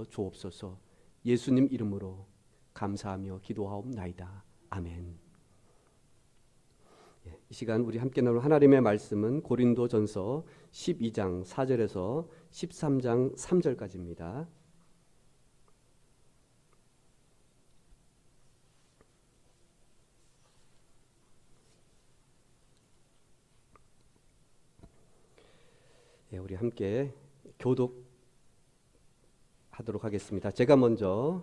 주옵소서. 예수님 이름으로 감사하며 기도하옵나이다. 아멘. 이 시간 우리 함께 나눌 하나님의 말씀은 고린도전서 12장 4절에서 13장 3절까지입니다. 우리 함께 교독하도록 하겠습니다. 제가 먼저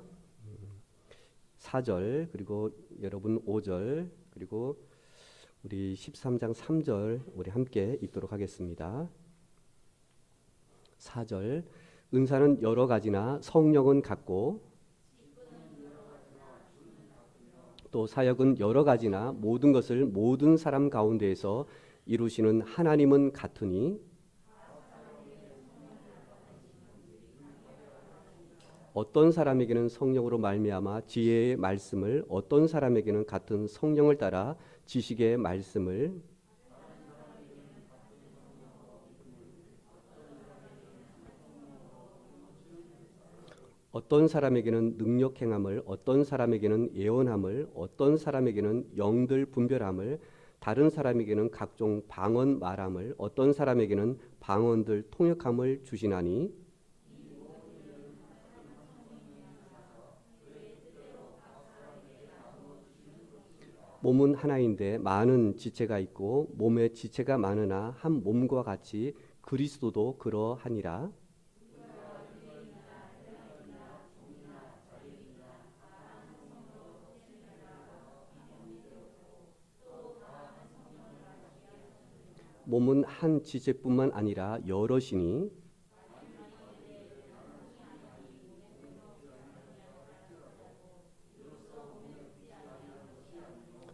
4절 그리고 여러분 5절 그리고 우리 13장 3절 우리 함께 읽도록 하겠습니다. 4절 은사는 여러 가지나 성령은 같고 또 사역은 여러 가지나 모든 것을 모든 사람 가운데에서 이루시는 하나님은 같으니 어떤 사람에게는 성령으로 말미암아 지혜의 말씀을, 어떤 사람에게는 같은 성령을 따라 지식의 말씀을, 어떤 사람에게는 능력 행함을, 어떤 사람에게는 예언함을, 어떤 사람에게는 영들 분별함을, 다른 사람에게는 각종 방언 말함을, 어떤 사람에게는 방언들 통역함을 주시나니 몸은 하나인데 많은 지체가 있고 몸에 지체가 많으나 한 몸과 같이 그리스도도 그러하니라. 몸은 한 지체뿐만 아니라 여럿이니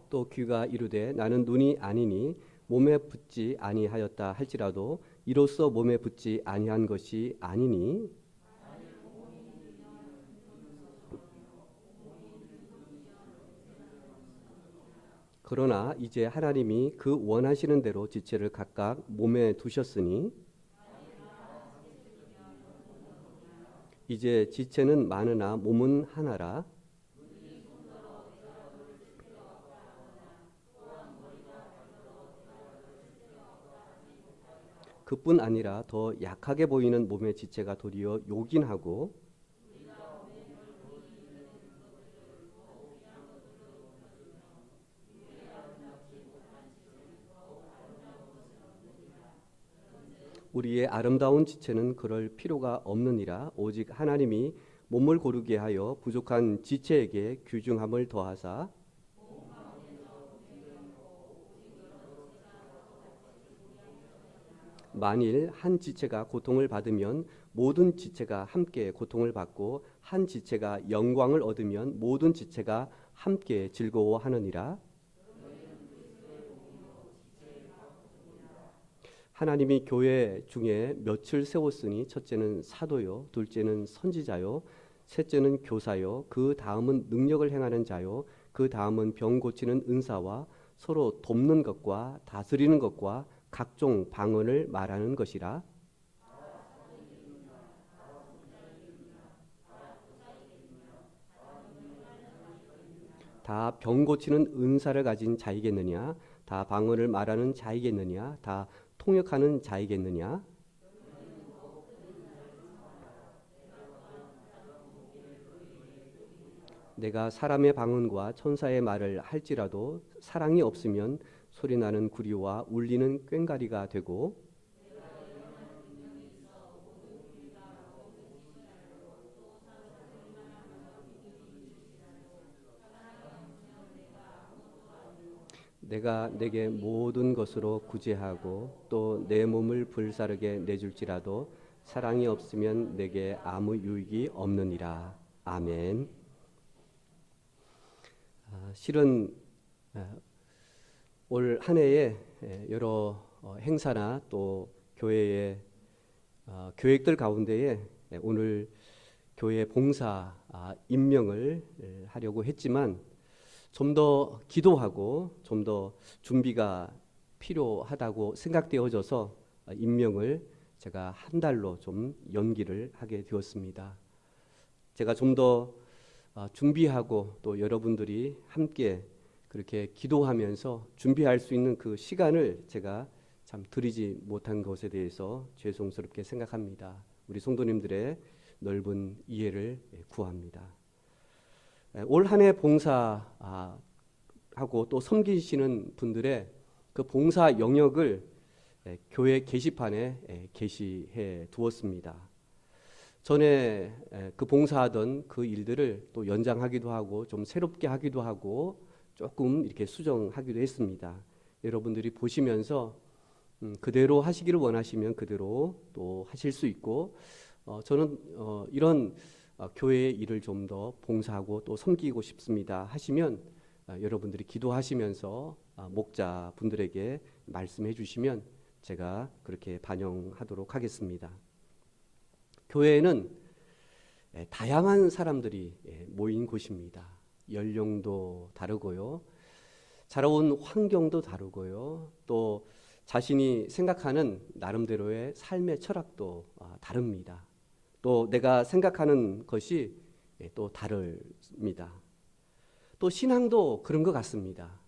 또 귀가 이르되 나는 눈이 아니니 몸에 붙지 아니하였다 할지라도 이로써 몸에 붙지 아니한 것이 아니니 그러나 이제 하나님이 그 원하시는 대로 지체를 각각 몸에 두셨으니 이제 지체는 많으나 몸은 하나라. 그뿐 아니라 더 약하게 보이는 몸의 지체가 도리어 요긴하고 우리의 아름다운 지체는 그럴 필요가 없느니라. 오직 하나님이 몸을 고르게 하여 부족한 지체에게 귀중함을 더하사 만일 한 지체가 고통을 받으면 모든 지체가 함께 고통을 받고 한 지체가 영광을 얻으면 모든 지체가 함께 즐거워하느니라. 하나님이 교회 중에 몇을 세웠으니 첫째는 사도요, 둘째는 선지자요, 셋째는 교사요, 그 다음은 능력을 행하는 자요, 그 다음은 병 고치는 은사와 서로 돕는 것과 다스리는 것과 각종 방언을 말하는 것이라. 다 병 고치는 은사를 가진 자이겠느냐? 다 방언을 말하는 자이겠느냐? 다 통역하는 자이겠느냐? 내가 사람의 방언과 천사의 말을 할지라도 사랑이 없으면 소리나는 구리와 울리는 꽹과리가 되고 내가 내게 모든 것으로 구제하고 또 내 몸을 불사르게 내줄지라도 사랑이 없으면 내게 아무 유익이 없느니라. 아멘. 실은 올 한 해에 여러 행사나 또 교회의 계획들 가운데에 오늘 교회 봉사 임명을 하려고 했지만 좀 더 기도하고 좀 더 준비가 필요하다고 생각되어져서 임명을 제가 한 달로 좀 연기를 하게 되었습니다. 제가 좀 더 준비하고 또 여러분들이 함께 그렇게 기도하면서 준비할 수 있는 그 시간을 제가 참 드리지 못한 것에 대해서 죄송스럽게 생각합니다. 우리 성도님들의 넓은 이해를 구합니다. 올 한 해 봉사하고 또 섬기시는 분들의 그 봉사 영역을 교회 게시판에 게시해 두었습니다. 전에 그 봉사하던 그 일들을 또 연장하기도 하고 좀 새롭게 하기도 하고 조금 이렇게 수정하기도 했습니다. 여러분들이 보시면서 그대로 하시기를 원하시면 그대로 또 하실 수 있고, 저는 이런 교회의 일을 좀 더 봉사하고 또 섬기고 싶습니다 하시면 여러분들이 기도하시면서 목자분들에게 말씀해 주시면 제가 그렇게 반영하도록 하겠습니다. 교회는 다양한 사람들이 모인 곳입니다. 연령도 다르고요, 자라온 환경도 다르고요, 또 자신이 생각하는 나름대로의 삶의 철학도 다릅니다. 또 내가 생각하는 것이 또 다릅니다. 또 신앙도 그런 것 같습니다.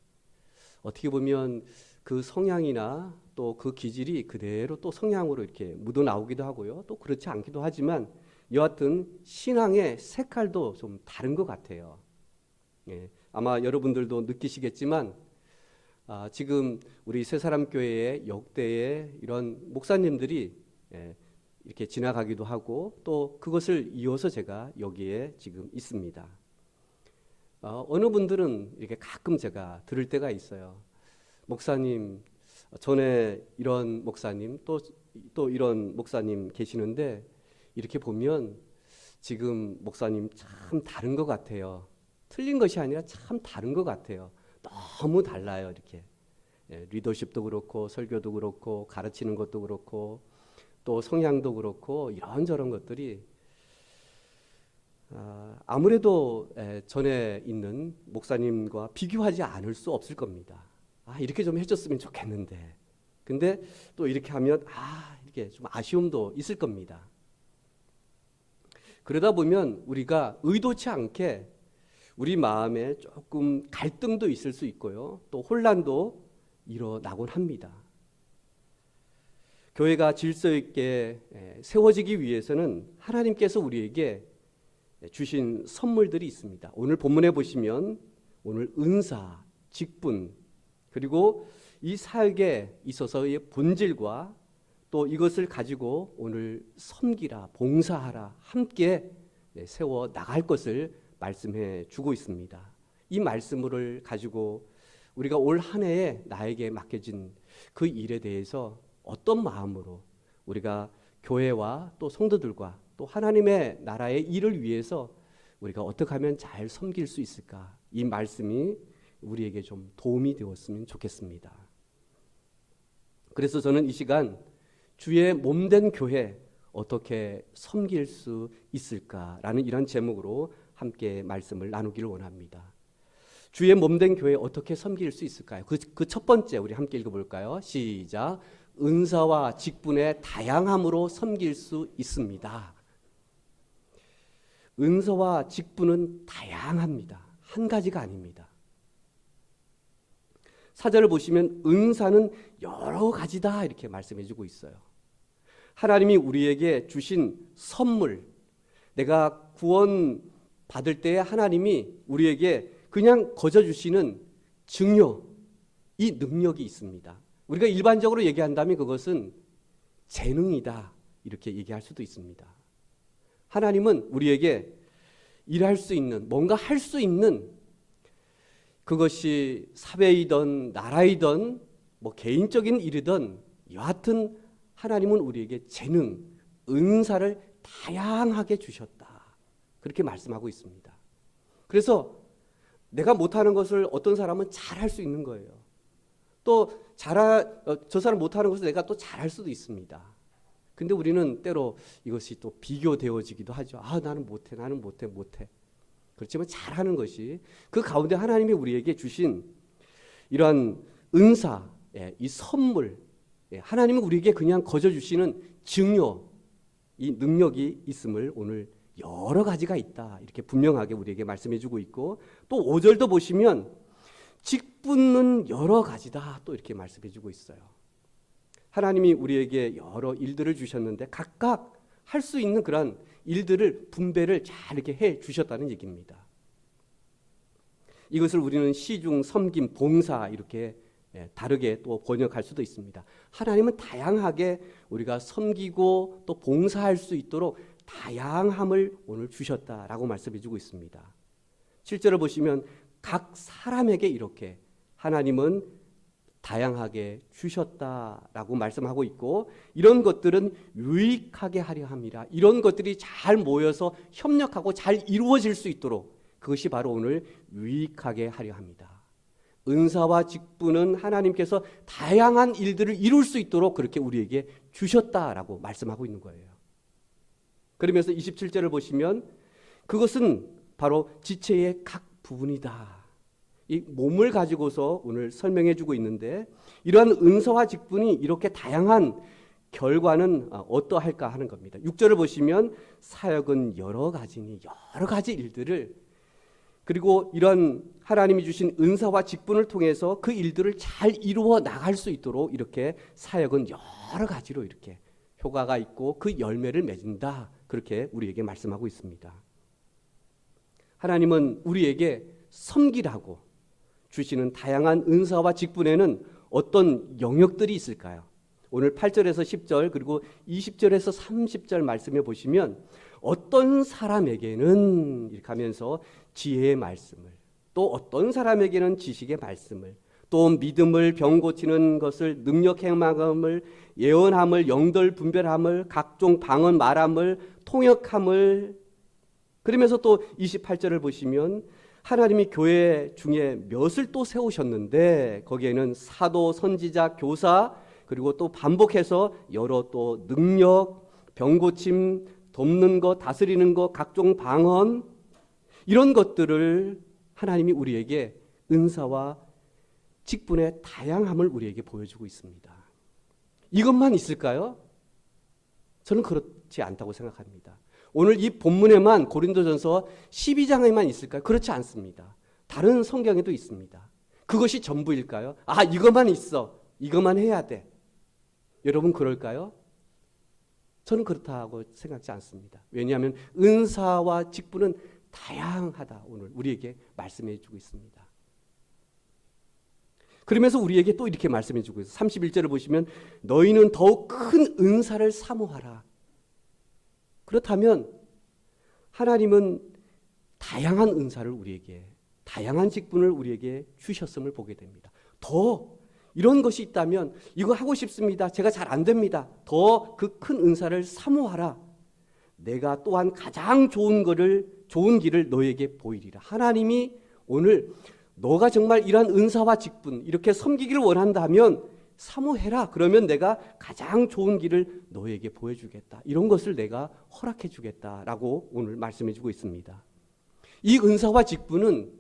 어떻게 보면 그 성향이나 또 그 기질이 그대로 또 성향으로 이렇게 묻어나오기도 하고요, 또 그렇지 않기도 하지만 여하튼 신앙의 색깔도 좀 다른 것 같아요. 아마 여러분들도 느끼시겠지만 지금 우리 새사람교회의 역대의 이런 목사님들이 이렇게 지나가기도 하고 또 그것을 이어서 제가 여기에 지금 있습니다. 어느 분들은 이렇게 가끔 제가 들을 때가 있어요. 목사님, 전에 이런 목사님 또 이런 목사님 계시는데 이렇게 보면 지금 목사님 참 다른 것 같아요. 틀린 것이 아니라 참 다른 것 같아요. 너무 달라요. 이렇게 리더십도 그렇고 설교도 그렇고 가르치는 것도 그렇고 또 성향도 그렇고 이런저런 것들이 아무래도 전에 있는 목사님과 비교하지 않을 수 없을 겁니다. 이렇게 좀 해줬으면 좋겠는데, 근데 또 이렇게 하면 이렇게 좀 아쉬움도 있을 겁니다. 그러다 보면 우리가 의도치 않게 우리 마음에 조금 갈등도 있을 수 있고요, 또 혼란도 일어나곤 합니다. 교회가 질서 있게 세워지기 위해서는 하나님께서 우리에게 주신 선물들이 있습니다. 오늘 본문에 보시면 오늘 은사, 직분, 그리고 이 사역에 있어서의 본질과 또 이것을 가지고 오늘 섬기라, 봉사하라, 함께 세워 나갈 것을 말씀해 주고 있습니다. 이 말씀을 가지고 우리가 올 한 해에 나에게 맡겨진 그 일에 대해서 어떤 마음으로 우리가 교회와 또 성도들과 또 하나님의 나라의 일을 위해서 우리가 어떻게 하면 잘 섬길 수 있을까? 이 말씀이 우리에게 좀 도움이 되었으면 좋겠습니다. 그래서 저는 이 시간 주의 몸된 교회 어떻게 섬길 수 있을까라는 이런 제목으로 함께 말씀을 나누기를 원합니다. 주의 몸된 교회 어떻게 섬길 수 있을까요? 그 첫 번째 우리 함께 읽어볼까요? 시작. 은사와 직분의 다양함으로 섬길 수 있습니다. 은사와 직분은 다양합니다. 한 가지가 아닙니다. 사절을 보시면 은사는 여러 가지다 이렇게 말씀해주고 있어요. 하나님이 우리에게 주신 선물, 내가 구원 받을 때 하나님이 우리에게 그냥 거저주시는 증여, 이 능력이 있습니다. 우리가 일반적으로 얘기한다면 그것은 재능이다 이렇게 얘기할 수도 있습니다. 하나님은 우리에게 일할 수 있는, 뭔가 할 수 있는, 그것이 사회이든 나라이든 뭐 개인적인 일이든 여하튼 하나님은 우리에게 재능, 은사를 다양하게 주셨다 그렇게 말씀하고 있습니다. 그래서 내가 못하는 것을 어떤 사람은 잘할 수 있는 거예요. 또 저 사람 못하는 것을 내가 또 잘할 수도 있습니다. 근데 우리는 때로 이것이 또 비교되어지기도 하죠. 나는 못해. 그렇지만 잘하는 것이 그 가운데 하나님이 우리에게 주신 이러한 은사, 이 선물, 하나님은 우리에게 그냥 거저 주시는 증여, 이 능력이 있음을 오늘 여러 가지가 있다. 이렇게 분명하게 우리에게 말씀해 주고 있고, 또 5절도 보시면 직분은 여러 가지다. 또 이렇게 말씀해 주고 있어요. 하나님이 우리에게 여러 일들을 주셨는데 각각 할 수 있는 그런 일들을 분배를 잘 이렇게 해 주셨다는 얘기입니다. 이것을 우리는 시중, 섬김, 봉사 이렇게 다르게 또 번역할 수도 있습니다. 하나님은 다양하게 우리가 섬기고 또 봉사할 수 있도록 다양함을 오늘 주셨다라고 말씀해 주고 있습니다. 7절을 보시면 각 사람에게 이렇게 하나님은 다양하게 주셨다라고 말씀하고 있고, 이런 것들은 유익하게 하려 합니다. 이런 것들이 잘 모여서 협력하고 잘 이루어질 수 있도록, 그것이 바로 오늘 유익하게 하려 합니다. 은사와 직분은 하나님께서 다양한 일들을 이룰 수 있도록 그렇게 우리에게 주셨다라고 말씀하고 있는 거예요. 그러면서 27절을 보시면 그것은 바로 지체의 각 부분이다. 이 몸을 가지고서 오늘 설명해 주고 있는데, 이러한 은사와 직분이 이렇게 다양한 결과는 어떠할까 하는 겁니다. 6절을 보시면 사역은 여러 가지니 여러 가지 일들을, 그리고 이런 하나님이 주신 은사와 직분을 통해서 그 일들을 잘 이루어 나갈 수 있도록 이렇게 사역은 여러 가지로 이렇게 효과가 있고 그 열매를 맺는다. 그렇게 우리에게 말씀하고 있습니다. 하나님은 우리에게 섬기라고 주시는 다양한 은사와 직분에는 어떤 영역들이 있을까요? 오늘 8절에서 10절 그리고 20절에서 30절 말씀해 보시면 어떤 사람에게는 이렇게 하면서 지혜의 말씀을, 또 어떤 사람에게는 지식의 말씀을, 또 믿음을, 병 고치는 것을, 능력 행함을, 예언함을, 영들 분별함을, 각종 방언 말함을, 통역함을, 그러면서 또 28절을 보시면 하나님이 교회 중에 몇을 또 세우셨는데 거기에는 사도, 선지자, 교사, 그리고 또 반복해서 여러 또 능력, 병고침, 돕는 것, 다스리는 것, 각종 방언, 이런 것들을 하나님이 우리에게 은사와 직분의 다양함을 우리에게 보여주고 있습니다. 이것만 있을까요? 저는 그렇지 않다고 생각합니다. 오늘 이 본문에만 고린도전서 12장에만 있을까요? 그렇지 않습니다. 다른 성경에도 있습니다. 그것이 전부일까요? 아, 이것만 있어. 이것만 해야 돼. 여러분 그럴까요? 저는 그렇다고 생각지 않습니다. 왜냐하면 은사와 직분은 다양하다. 오늘 우리에게 말씀해 주고 있습니다. 그러면서 우리에게 또 이렇게 말씀해 주고 있어요. 31절을 보시면 너희는 더욱 큰 은사를 사모하라. 그렇다면 하나님은 다양한 은사를 우리에게, 다양한 직분을 우리에게 주셨음을 보게 됩니다. 더 이런 것이 있다면 이거 하고 싶습니다. 제가 잘 안 됩니다. 더 그 큰 은사를 사모하라. 내가 또한 가장 좋은 길을 너에게 보이리라. 하나님이 오늘 너가 정말 이러한 은사와 직분 이렇게 섬기기를 원한다면 사모해라. 그러면 내가 가장 좋은 길을 너에게 보여주겠다. 이런 것을 내가 허락해 주겠다라고 오늘 말씀해 주고 있습니다. 이 은사와 직분은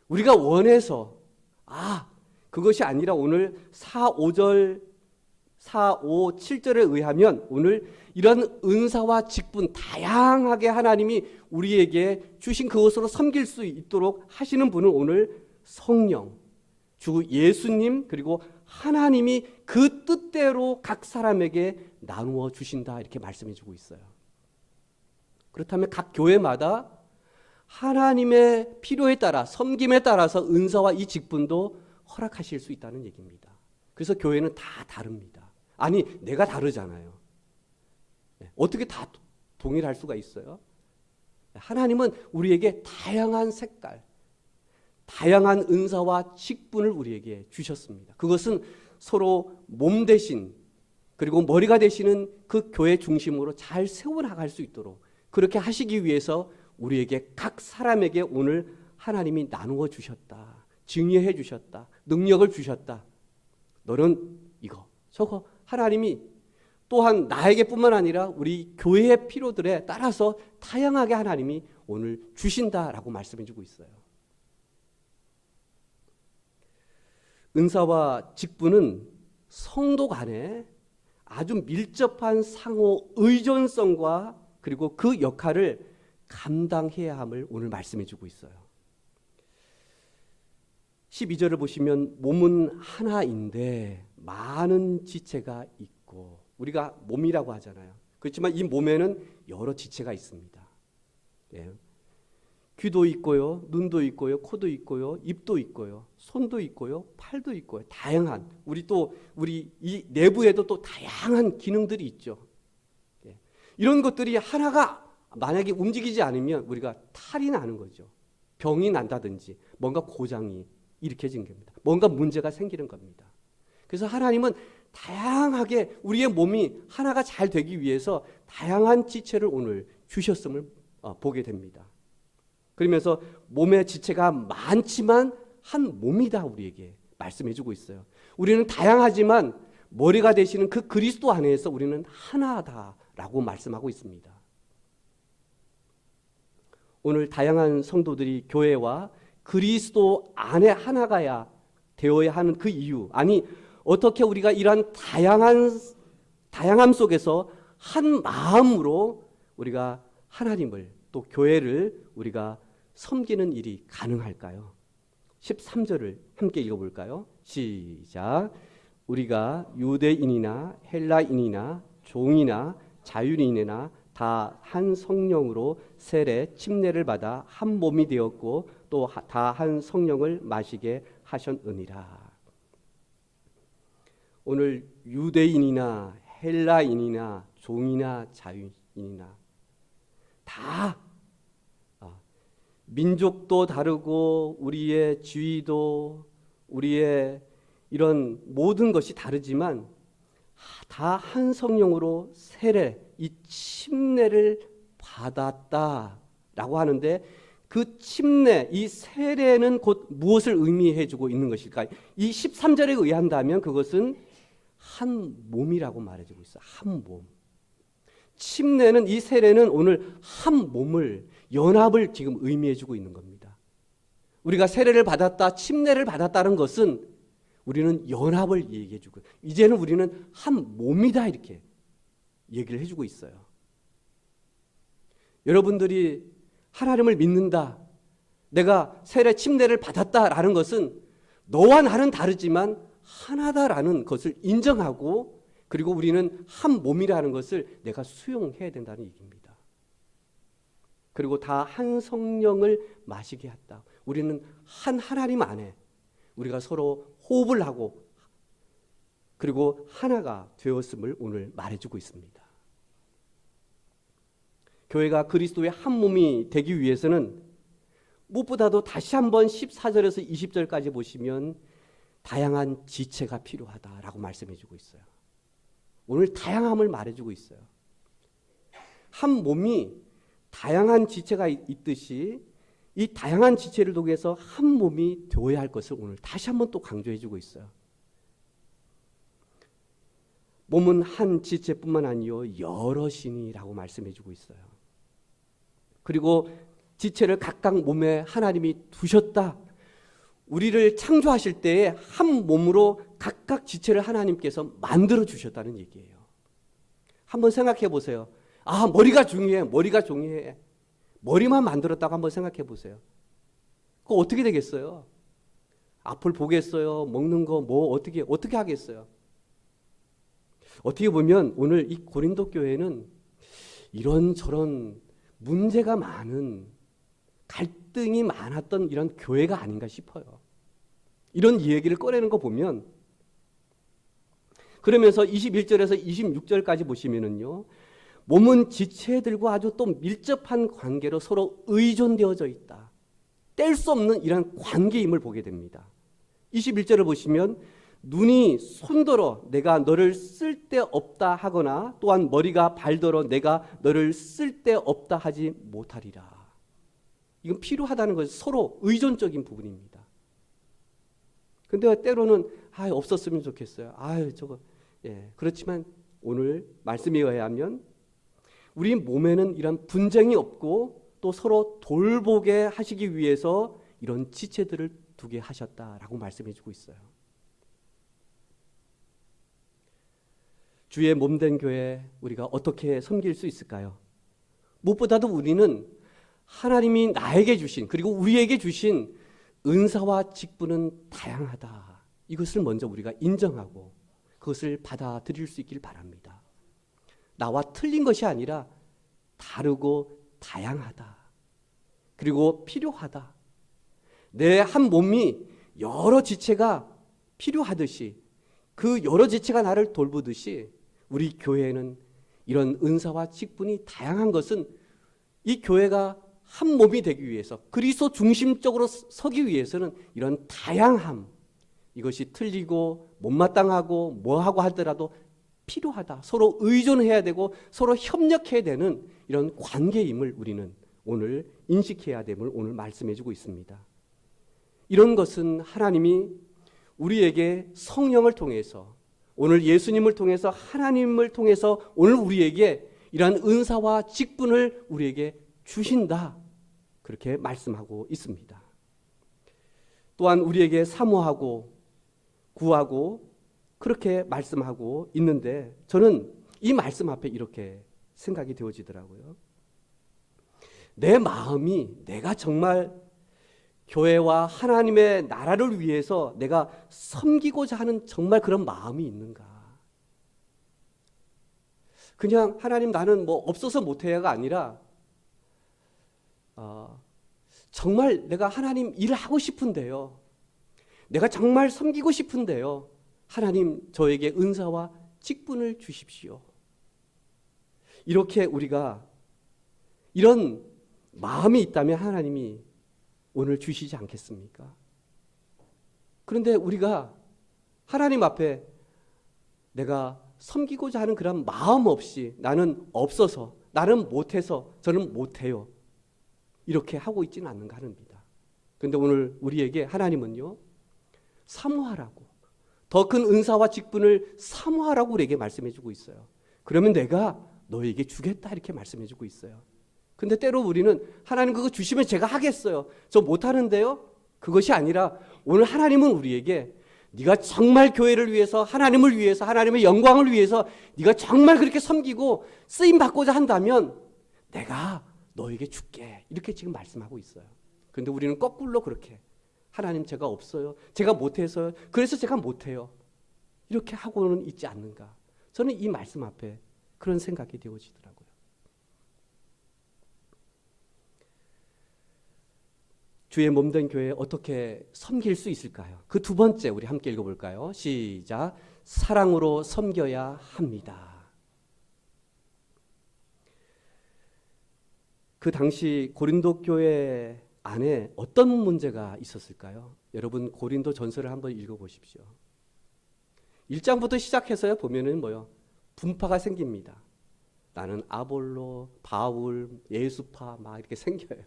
우리가 원해서 그것이 아니라 오늘 4, 5절, 4, 5, 7절에 의하면 오늘 이런 은사와 직분 다양하게 하나님이 우리에게 주신 그것으로 섬길 수 있도록 하시는 분은 오늘 성령, 주 예수님, 그리고 하나님이 그 뜻대로 각 사람에게 나누어 주신다. 이렇게 말씀해 주고 있어요. 그렇다면 각 교회마다 하나님의 필요에 따라, 섬김에 따라서 은사와 이 직분도 허락하실 수 있다는 얘기입니다. 그래서 교회는 다 다릅니다. 아니, 내가 다르잖아요. 어떻게 다 동일할 수가 있어요? 하나님은 우리에게 다양한 색깔, 다양한 은사와 직분을 우리에게 주셨습니다. 그것은 서로 몸 대신 그리고 머리가 되시는 그 교회 중심으로 잘 세워나갈 수 있도록 그렇게 하시기 위해서 우리에게 각 사람에게 오늘 하나님이 나누어 주셨다. 증여해 주셨다. 능력을 주셨다. 너는 이거 저거 하나님이 또한 나에게뿐만 아니라 우리 교회의 필요들에 따라서 다양하게 하나님이 오늘 주신다라고 말씀해 주고 있어요. 은사와 직분은 성도 간에 아주 밀접한 상호 의존성과 그리고 그 역할을 감당해야 함을 오늘 말씀해 주고 있어요. 12절을 보시면 몸은 하나인데 많은 지체가 있고, 우리가 몸이라고 하잖아요. 그렇지만 이 몸에는 여러 지체가 있습니다. 예. 귀도 있고요, 눈도 있고요, 코도 있고요, 입도 있고요, 손도 있고요, 팔도 있고요. 다양한 우리 이 내부에도 또 다양한 기능들이 있죠. 예. 이런 것들이 하나가 만약에 움직이지 않으면 우리가 탈이 나는 거죠. 병이 난다든지 뭔가 고장이 일으켜진 겁니다. 뭔가 문제가 생기는 겁니다. 그래서 하나님은 다양하게 우리의 몸이 하나가 잘 되기 위해서 다양한 지체를 오늘 주셨음을 보게 됩니다. 그러면서 몸의 지체가 많지만 한 몸이다 우리에게 말씀해 주고 있어요. 우리는 다양하지만 머리가 되시는 그 그리스도 안에서 우리는 하나다라고 말씀하고 있습니다. 오늘 다양한 성도들이 교회와 그리스도 안에 하나가 되어야 하는 그 이유, 아니 어떻게 우리가 이러한 다양함 속에서 한 마음으로 우리가 하나님을 또 교회를 우리가 섬기는 일이 가능할까요? 13절을 함께 읽어볼까요? 시작. 우리가 유대인이나 헬라인이나 종이나 자유인이나 다 한 성령으로 세례 침례를 받아 한 몸이 되었고 또 다 한 성령을 마시게 하셨느니라. 오늘 유대인이나 헬라인이나 종이나 자유인이나 다 민족도 다르고 우리의 지위도 우리의 이런 모든 것이 다르지만 다 한 성령으로 세례, 이 침례를 받았다라고 하는데 그 침례, 이 세례는 곧 무엇을 의미해 주고 있는 것일까요? 이 13절에 의한다면 그것은 한 몸이라고 말해주고 있어요. 한 몸. 침례는, 이 세례는 오늘 한 몸을, 연합을 지금 의미해 주고 있는 겁니다. 우리가 세례를 받았다, 침례를 받았다는 것은 우리는 연합을 얘기해 주고, 이제는 우리는 한 몸이다 이렇게 얘기를 해주고 있어요. 여러분들이 하나님을 믿는다, 내가 세례 침례를 받았다라는 것은 너와 나는 다르지만 하나다라는 것을 인정하고, 그리고 우리는 한 몸이라는 것을 내가 수용해야 된다는 얘기입니다. 그리고 다 한 성령을 마시게 했다. 우리는 한 하나님 안에 우리가 서로 호흡을 하고 그리고 하나가 되었음을 오늘 말해주고 있습니다. 교회가 그리스도의 한 몸이 되기 위해서는 무엇보다도 다시 한번 14절에서 20절까지 보시면 다양한 지체가 필요하다라고 말씀해주고 있어요. 오늘 다양함을 말해주고 있어요. 한 몸이 다양한 지체가 있듯이 이 다양한 지체를 통해서 한 몸이 되어야 할 것을 오늘 다시 한번 또 강조해주고 있어요. 몸은 한 지체뿐만 아니요 여럿이니라고 말씀해주고 있어요. 그리고 지체를 각각 몸에 하나님이 두셨다. 우리를 창조하실 때에 한 몸으로 각각 지체를 하나님께서 만들어 주셨다는 얘기예요. 한번 생각해 보세요. 아, 머리가 중요해. 머리가 중요해. 머리만 만들었다고 한번 생각해 보세요. 그거 어떻게 되겠어요? 앞을 보겠어요? 먹는 거 뭐 어떻게 하겠어요? 어떻게 보면 오늘 이 고린도 교회는 이런저런 문제가 많은, 갈등이 많았던 이런 교회가 아닌가 싶어요. 이런 얘기를 꺼내는 거 보면, 그러면서 21절에서 26절까지 보시면은요, 몸은 지체들과 아주 또 밀접한 관계로 서로 의존되어져 있다. 뗄 수 없는 이런 관계임을 보게 됩니다. 21절을 보시면 눈이 손더러 내가 너를 쓸데없다 하거나 또한 머리가 발더러 내가 너를 쓸데없다 하지 못하리라. 이건 필요하다는 것이 서로 의존적인 부분입니다. 근데 때로는 없었으면 좋겠어요. 그렇지만 오늘 말씀에 의하면 우리 몸에는 이런 분쟁이 없고 또 서로 돌보게 하시기 위해서 이런 지체들을 두게 하셨다라고 말씀해 주고 있어요. 주의 몸된 교회 우리가 어떻게 섬길 수 있을까요? 무엇보다도 우리는 하나님이 나에게 주신 그리고 우리에게 주신 은사와 직분은 다양하다. 이것을 먼저 우리가 인정하고 그것을 받아들일 수 있길 바랍니다. 나와 틀린 것이 아니라 다르고 다양하다. 그리고 필요하다. 내 한 몸이 여러 지체가 필요하듯이 그 여러 지체가 나를 돌보듯이 우리 교회에는 이런 은사와 직분이 다양한 것은 이 교회가 한 몸이 되기 위해서 그리스도 중심적으로 서기 위해서는 이런 다양함, 이것이 틀리고 못마땅하고 뭐하고 하더라도 필요하다. 서로 의존해야 되고 서로 협력해야 되는 이런 관계임을 우리는 오늘 인식해야 됨을 오늘 말씀해 주고 있습니다. 이런 것은 하나님이 우리에게 성령을 통해서 오늘 예수님을 통해서 하나님을 통해서 오늘 우리에게 이러한 은사와 직분을 우리에게 주신다. 그렇게 말씀하고 있습니다. 또한 우리에게 사모하고 구하고 그렇게 말씀하고 있는데 저는 이 말씀 앞에 이렇게 생각이 되어지더라고요. 내 마음이 내가 정말 교회와 하나님의 나라를 위해서 내가 섬기고자 하는 정말 그런 마음이 있는가? 그냥 하나님 나는 뭐 없어서 못해야가 아니라 정말 내가 하나님 일을 하고 싶은데요. 내가 정말 섬기고 싶은데요. 하나님 저에게 은사와 직분을 주십시오. 이렇게 우리가 이런 마음이 있다면 하나님이 오늘 주시지 않겠습니까? 그런데 우리가 하나님 앞에 내가 섬기고자 하는 그런 마음 없이 나는 없어서 나는 못해서 저는 못해요. 이렇게 하고 있지는 않는가 합니다. 그런데 오늘 우리에게 하나님은요. 사모하라고 더 큰 은사와 직분을 사모하라고 우리에게 말씀해 주고 있어요. 그러면 내가 너에게 주겠다 이렇게 말씀해 주고 있어요. 근데 때로 우리는 하나님 그거 주시면 제가 하겠어요. 저 못하는데요. 그것이 아니라 오늘 하나님은 우리에게 네가 정말 교회를 위해서 하나님을 위해서 하나님의 영광을 위해서 네가 정말 그렇게 섬기고 쓰임 받고자 한다면 내가 너에게 줄게 이렇게 지금 말씀하고 있어요. 그런데 우리는 거꾸로 그렇게 하나님 제가 없어요. 제가 못해서요. 그래서 제가 못해요. 이렇게 하고는 있지 않는가. 저는 이 말씀 앞에 그런 생각이 되어지더라고요. 주의 몸된 교회에 어떻게 섬길 수 있을까요? 그 두 번째 우리 함께 읽어볼까요? 시작. 사랑으로 섬겨야 합니다. 그 당시 고린도 교회 안에 어떤 문제가 있었을까요? 여러분 고린도 전서를 한번 읽어보십시오. 1장부터 시작해서요 보면은 뭐요? 분파가 생깁니다. 나는 아볼로, 바울, 예수파 막 이렇게 생겨요.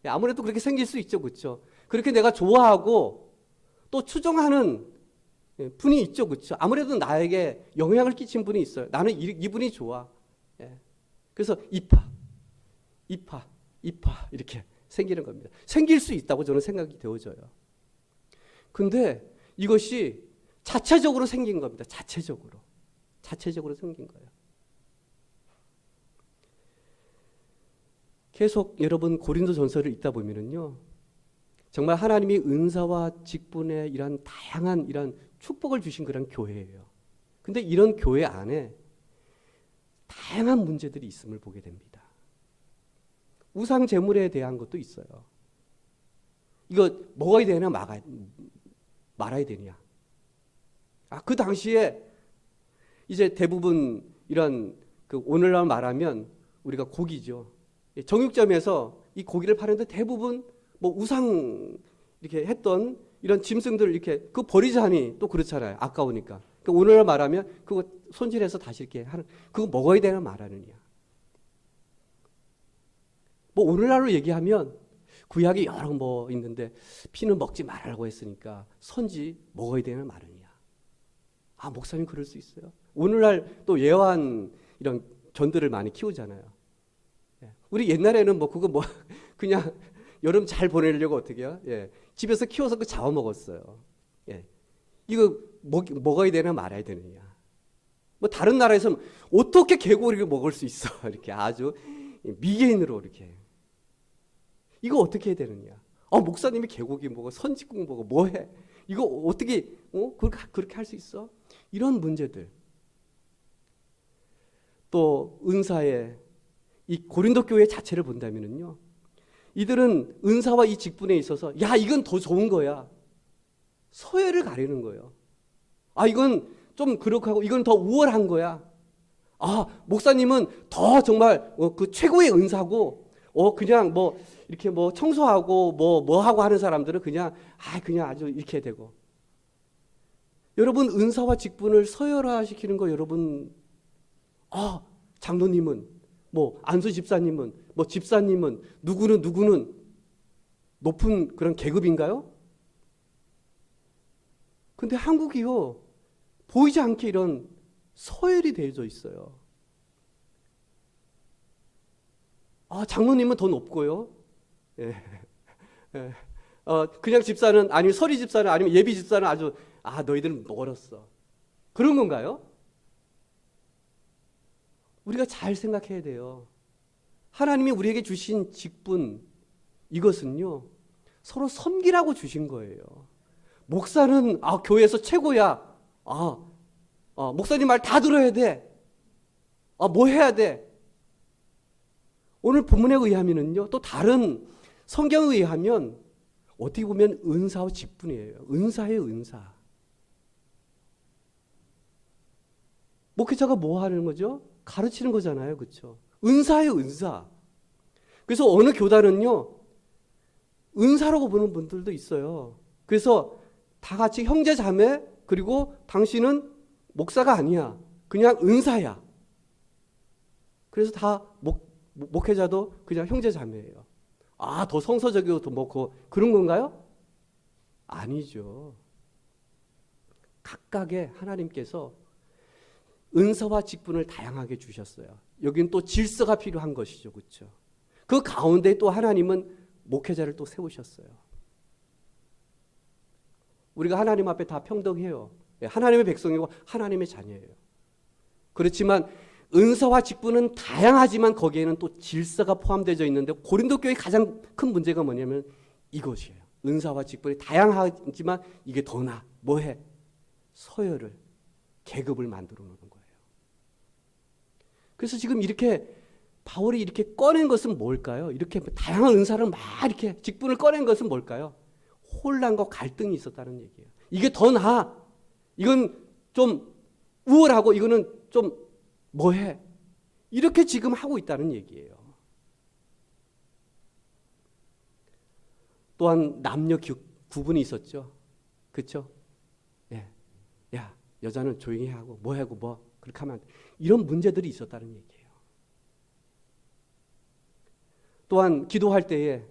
아무래도 그렇게 생길 수 있죠, 그렇죠? 그렇게 내가 좋아하고 또 추종하는 분이 있죠, 그렇죠? 아무래도 나에게 영향을 끼친 분이 있어요. 나는 이분이 좋아. 그래서 이파 이렇게 생기는 겁니다. 생길 수 있다고 저는 생각이 되어져요. 근데 이것이 자체적으로 생긴 겁니다. 자체적으로 생긴 거예요. 계속 여러분 고린도 전서를 읽다 보면은요, 정말 하나님이 은사와 직분의 이런 다양한 이런 축복을 주신 그런 교회예요. 근데 이런 교회 안에 다양한 문제들이 있음을 보게 됩니다. 우상 제물에 대한 것도 있어요. 이거 먹어야 되냐 말아야 되냐. 그 당시에 이제 대부분 이런 오늘날 말하면 우리가 고기죠. 정육점에서 이 고기를 파는데 대부분 뭐 우상 이렇게 했던 이런 짐승들 이렇게 그거 버리자니 또 그렇잖아요. 아까우니까. 그러니까 오늘날 말하면 그거 손질해서 다시 이렇게 하는 그거 먹어야 되나 말하느냐. 뭐 오늘날로 얘기하면 구약이 여러 뭐 있는데 피는 먹지 말라고 했으니까 선지 먹어야 되나 말느냐. 목사님 그럴 수 있어요. 오늘날 또 예화한 이런 견들을 많이 키우잖아요. 우리 옛날에는 뭐 그거 뭐 그냥 여름 잘 보내려고 어떻게 해요? 집에서 키워서 그 잡아 먹었어요. 이거 먹어야 되나 말아야 되느냐. 뭐 다른 나라에서는 어떻게 개고리를 먹을 수 있어? 이렇게 아주 미개인으로 이렇게. 이거 어떻게 해야 되느냐? 목사님이 계곡이 뭐고 선지국 뭐고 뭐해? 이거 어떻게 그렇게 할 수 있어? 이런 문제들. 또 은사의 이 고린도 교회 자체를 본다면은요, 이들은 은사와 이 직분에 있어서 야 이건 더 좋은 거야. 서열을 가리는 거예요. 이건 좀 그렇고 하고 이건 더 우월한 거야. 목사님은 더 정말 그 최고의 은사고, 그냥 뭐 이렇게 뭐 청소하고 뭐 하고 하는 사람들은 그냥 아주 이렇게 되고. 여러분, 은사와 직분을 서열화시키는 거 여러분, 장로님은 뭐 안수 집사님은 뭐 집사님은 누구는 높은 그런 계급인가요? 근데 한국이요, 보이지 않게 이런 서열이 되어져 있어요. 장로님은 더 높고요. 예. 예. 그냥 집사는, 아니면 서리 집사는, 아니면 예비 집사는 아주 너희들은 멀었어. 그런 건가요? 우리가 잘 생각해야 돼요. 하나님이 우리에게 주신 직분, 이것은요, 서로 섬기라고 주신 거예요. 목사는 교회에서 최고야. 목사님 말 다 들어야 돼. 뭐 해야 돼? 오늘 본문에 의하면은요, 또 다른 성경에 의하면 어떻게 보면 은사와 직분이에요. 은사예요, 은사. 목회자가 뭐 하는 거죠? 가르치는 거잖아요, 그렇죠? 은사예요, 은사. 그래서 어느 교단은요, 은사라고 보는 분들도 있어요. 그래서 다 같이 형제 자매, 그리고 당신은 목사가 아니야, 그냥 은사야. 그래서 다 목회자도 그냥 형제 자매예요. 더 성서적이고 더 그런 건가요? 아니죠. 각각의 하나님께서 은사와 직분을 다양하게 주셨어요. 여기는 또 질서가 필요한 것이죠, 그렇죠? 그 가운데 또 하나님은 목회자를 또 세우셨어요. 우리가 하나님 앞에 다 평등해요. 하나님의 백성이고 하나님의 자녀예요. 그렇지만 은사와 직분은 다양하지만 거기에는 또 질서가 포함되어 있는데, 고린도 교회의 가장 큰 문제가 뭐냐면 이것이에요. 은사와 직분이 다양하지만 이게 더 나아. 뭐해? 서열을, 계급을 만들어 놓는 거예요. 그래서 지금 이렇게 바울이 이렇게 꺼낸 것은 뭘까요? 이렇게 다양한 은사를 막 이렇게 직분을 꺼낸 것은 뭘까요? 혼란과 갈등이 있었다는 얘기예요. 이게 더 나아. 이건 좀 우월하고 이거는 좀 뭐해? 이렇게 지금 하고 있다는 얘기예요. 또한 남녀 구분이 있었죠. 그렇죠? 야, 여자는 조용히 하고 뭐 하고 뭐 그렇게 하면 안 돼. 이런 문제들이 있었다는 얘기예요. 또한 기도할 때에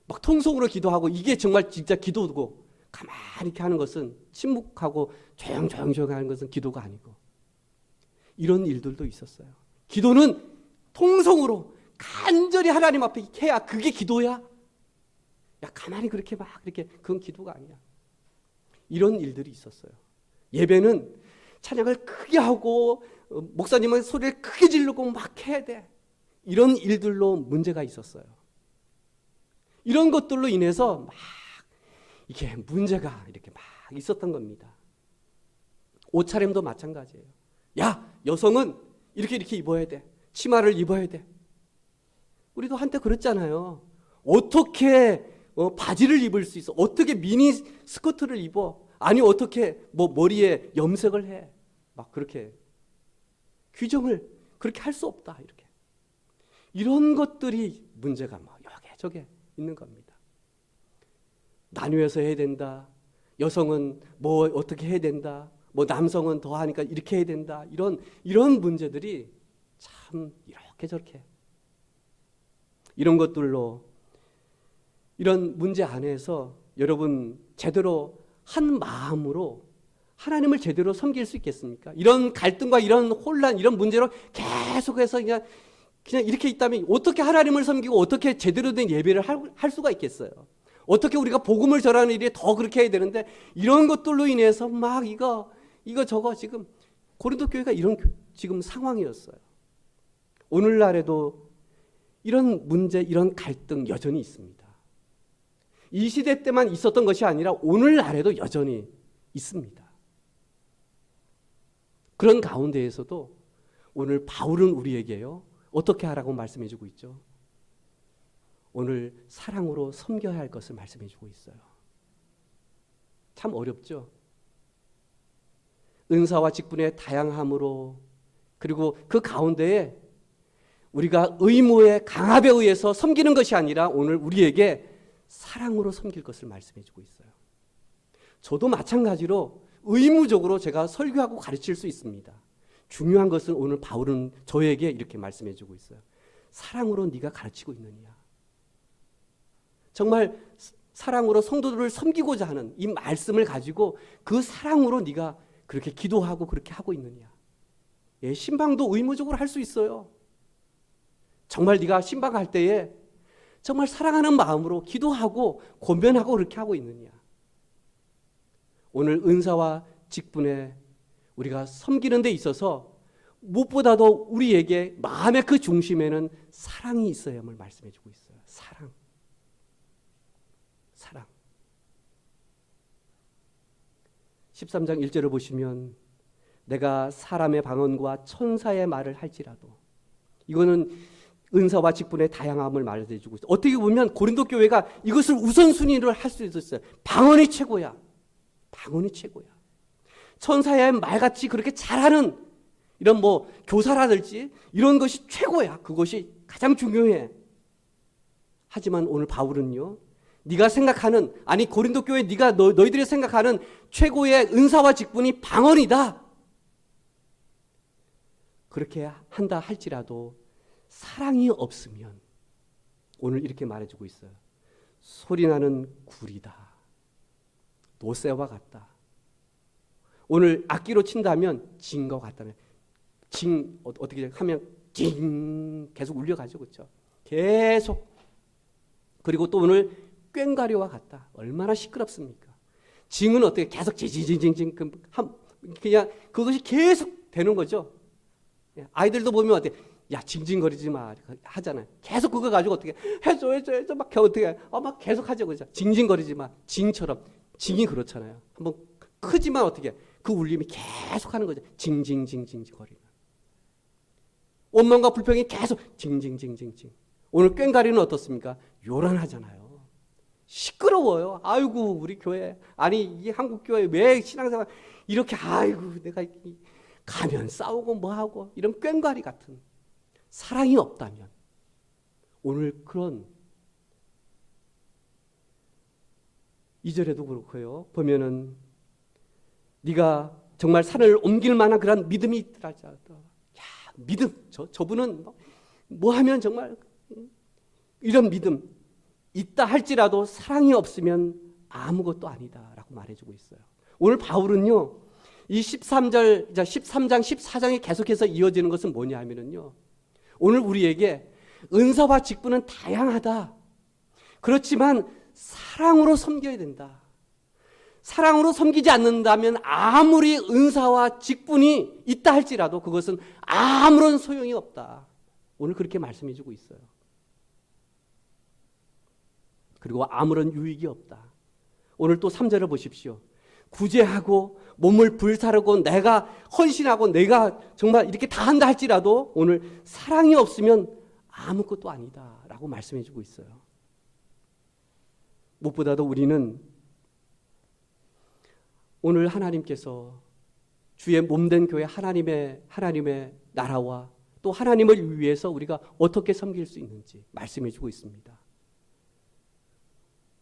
막 통성으로 기도하고 이게 정말 진짜 기도고, 가만히 이렇게 하는 것은, 침묵하고 조용조용 하는 것은 기도가 아니고, 이런 일들도 있었어요. 기도는 통성으로 간절히 하나님 앞에 해야 그게 기도야? 야, 가만히 그렇게 막 이렇게, 그건 기도가 아니야. 이런 일들이 있었어요. 예배는 찬양을 크게 하고 목사님은 소리를 크게 지르고 막 해야 돼. 이런 일들로 문제가 있었어요. 이런 것들로 인해서 막 이게 문제가 이렇게 막 있었던 겁니다. 옷차림도 마찬가지예요. 야, 여성은 이렇게 입어야 돼. 치마를 입어야 돼. 우리도 한때 그랬잖아요. 어떻게 바지를 입을 수 있어? 어떻게 미니 스커트를 입어? 아니 어떻게 머리에 염색을 해? 막 그렇게 규정을 그렇게 할 수 없다, 이렇게. 이런 것들이 문제가 여기저기 있는 겁니다. 나뉘어서 해야 된다. 여성은 어떻게 해야 된다. 남성은 더 하니까 이렇게 해야 된다. 이런 문제들이 참 이렇게 저렇게, 이런 것들로, 이런 문제 안에서 여러분 제대로 한 마음으로 하나님을 제대로 섬길 수 있겠습니까? 이런 갈등과 이런 혼란, 이런 문제로 계속해서 그냥 이렇게 있다면 어떻게 하나님을 섬기고 어떻게 제대로 된 예배를 할 수가 있겠어요? 어떻게 우리가 복음을 전하는 일이 더 그렇게 해야 되는데, 이런 것들로 인해서 막 이거 저거, 지금 고린도 교회가 이런 지금 상황이었어요. 오늘날에도 이런 문제, 이런 갈등 여전히 있습니다. 이 시대 때만 있었던 것이 아니라 오늘날에도 여전히 있습니다. 그런 가운데에서도 오늘 바울은 우리에게요, 어떻게 하라고 말씀해 주고 있죠? 오늘 사랑으로 섬겨야 할 것을 말씀해 주고 있어요. 참 어렵죠? 은사와 직분의 다양함으로, 그리고 그 가운데에 우리가 의무의 강압에 의해서 섬기는 것이 아니라 오늘 우리에게 사랑으로 섬길 것을 말씀해 주고 있어요. 저도 마찬가지로 의무적으로 제가 설교하고 가르칠 수 있습니다. 중요한 것은 오늘 바울은 저에게 이렇게 말씀해 주고 있어요. 사랑으로 네가 가르치고 있느냐? 정말 사랑으로 성도들을 섬기고자 하는 이 말씀을 가지고 그 사랑으로 네가 그렇게 기도하고 그렇게 하고 있느냐? 예, 신방도 의무적으로 할 수 있어요. 정말 네가 신방할 때에 정말 사랑하는 마음으로 기도하고 권면하고 그렇게 하고 있느냐? 오늘 은사와 직분에 우리가 섬기는 데 있어서 무엇보다도 우리에게 마음의 그 중심에는 사랑이 있어야 함을 말씀해 주고 있어요. 사랑. 사랑. 13장 1절을 보시면 내가 사람의 방언과 천사의 말을 할지라도, 이거는 은사와 직분의 다양함을 말해 주고 있어요. 어떻게 보면 고린도 교회가 이것을 우선순위를 할 수 있었어요. 방언이 최고야. 방언이 최고야. 천사의 말같이 그렇게 잘하는 이런 뭐 교사라든지 이런 것이 최고야. 그것이 가장 중요해. 하지만 오늘 바울은요, 네가 생각하는, 아니 고린도 교회 네가 너희들이 생각하는 최고의 은사와 직분이 방언이다. 그렇게 한다 할지라도 사랑이 없으면 오늘 이렇게 말해주고 있어요. 소리나는 굴이다. 노새와 같다. 오늘 악기로 친다면 징과 같다는, 징 어떻게 하면 징 계속 울려가죠, 그렇죠? 계속. 그리고 또 오늘 꽹과리와 같다. 얼마나 시끄럽습니까? 징은 어떻게 계속 징징징징 그냥 그것이 계속 되는 거죠. 아이들도 보면 어떻게, 야 징징거리지 마 하잖아요. 계속 그거 가지고 어떻게 해줘 막 어떻게 막 계속 하죠, 그죠? 징징거리지 마. 징처럼. 징이 그렇잖아요. 한번 크지만 어떻게 그 울림이 계속 하는 거죠. 징징징징 거리는. 원망과 불평이 계속 징징징징징. 오늘 꽹과리는 어떻습니까? 요란하잖아요. 시끄러워요. 아이고 우리 교회, 아니 이 한국 교회 왜 신앙생활 이렇게, 아이고 내가 가면 싸우고 뭐하고 이런 꽹과리 같은. 사랑이 없다면 오늘 그런 2절에도 그렇고요. 보면은 네가 정말 산을 옮길 만한 그런 믿음이 있더라. 야, 믿음. 저분은 뭐 하면 정말 이런 믿음 있다 할지라도 사랑이 없으면 아무것도 아니다라고 말해주고 있어요. 오늘 바울은요, 이 13장, 14장에 계속해서 이어지는 것은 뭐냐 하면은요, 오늘 우리에게 은사와 직분은 다양하다. 그렇지만 사랑으로 섬겨야 된다. 사랑으로 섬기지 않는다면 아무리 은사와 직분이 있다 할지라도 그것은 아무런 소용이 없다. 오늘 그렇게 말씀해 주고 있어요. 그리고 아무런 유익이 없다. 오늘 또 3절을 보십시오. 구제하고 몸을 불사르고 내가 헌신하고 내가 정말 이렇게 다 한다 할지라도 오늘 사랑이 없으면 아무것도 아니다 라고 말씀해 주고 있어요. 무엇보다도 우리는 오늘 하나님께서 주의 몸된 교회 하나님의 나라와 또 하나님을 위해서 우리가 어떻게 섬길 수 있는지 말씀해 주고 있습니다.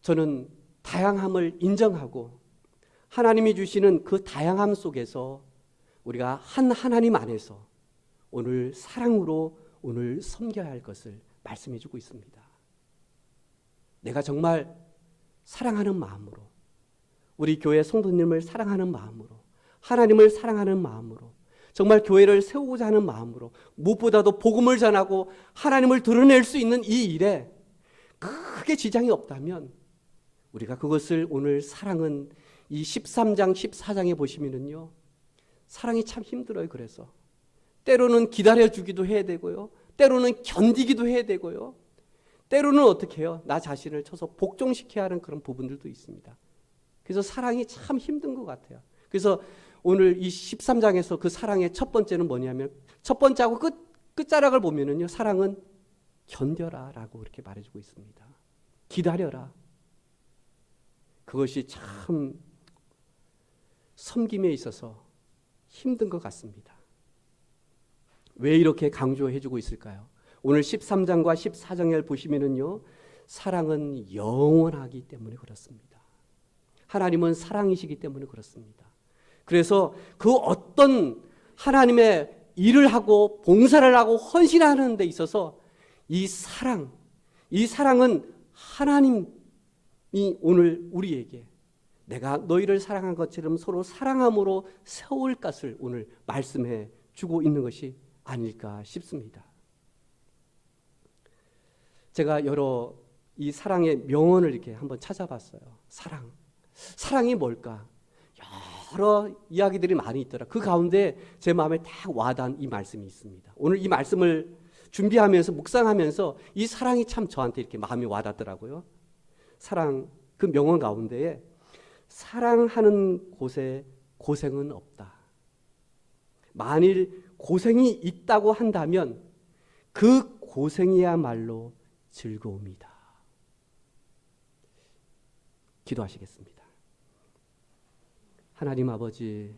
저는 다양함을 인정하고 하나님이 주시는 그 다양함 속에서 우리가 한 하나님 안에서 오늘 사랑으로 오늘 섬겨야 할 것을 말씀해 주고 있습니다. 내가 정말 사랑하는 마음으로, 우리 교회 성도님을 사랑하는 마음으로, 하나님을 사랑하는 마음으로, 정말 교회를 세우고자 하는 마음으로, 무엇보다도 복음을 전하고 하나님을 드러낼 수 있는 이 일에 크게 지장이 없다면 우리가 그것을 오늘 사랑은 이 13장, 14장에 보시면은요, 사랑이 참 힘들어요. 그래서 때로는 기다려주기도 해야 되고요, 때로는 견디기도 해야 되고요. 때로는 어떻게 해요? 나 자신을 쳐서 복종시켜야 하는 그런 부분들도 있습니다. 그래서 사랑이 참 힘든 것 같아요. 그래서 오늘 이 13장에서 그 사랑의 첫 번째는 뭐냐면, 첫 번째하고 끝자락을 보면은요, 사랑은 견뎌라 라고 이렇게 말해주고 있습니다. 기다려라. 그것이 참 섬김에 있어서 힘든 것 같습니다. 왜 이렇게 강조해주고 있을까요? 오늘 13장과 14장을 보시면은요, 사랑은 영원하기 때문에 그렇습니다. 하나님은 사랑이시기 때문에 그렇습니다. 그래서 그 어떤 하나님의 일을 하고 봉사를 하고 헌신하는 데 있어서 이 사랑은 하나님이 오늘 우리에게 내가 너희를 사랑한 것처럼 서로 사랑함으로 세울 것을 오늘 말씀해 주고 있는 것이 아닐까 싶습니다. 제가 여러 이 사랑의 명언을 이렇게 한번 찾아봤어요. 사랑이 뭘까? 여러 이야기들이 많이 있더라. 그 가운데 제 마음에 딱 와닿은 이 말씀이 있습니다. 오늘 이 말씀을 준비하면서 묵상하면서 이 사랑이 참 저한테 이렇게 마음이 와닿더라고요. 사랑, 그 명언 가운데에 사랑하는 곳에 고생은 없다. 만일 고생이 있다고 한다면 그 고생이야말로 즐거움이다. 기도하시겠습니다. 하나님 아버지,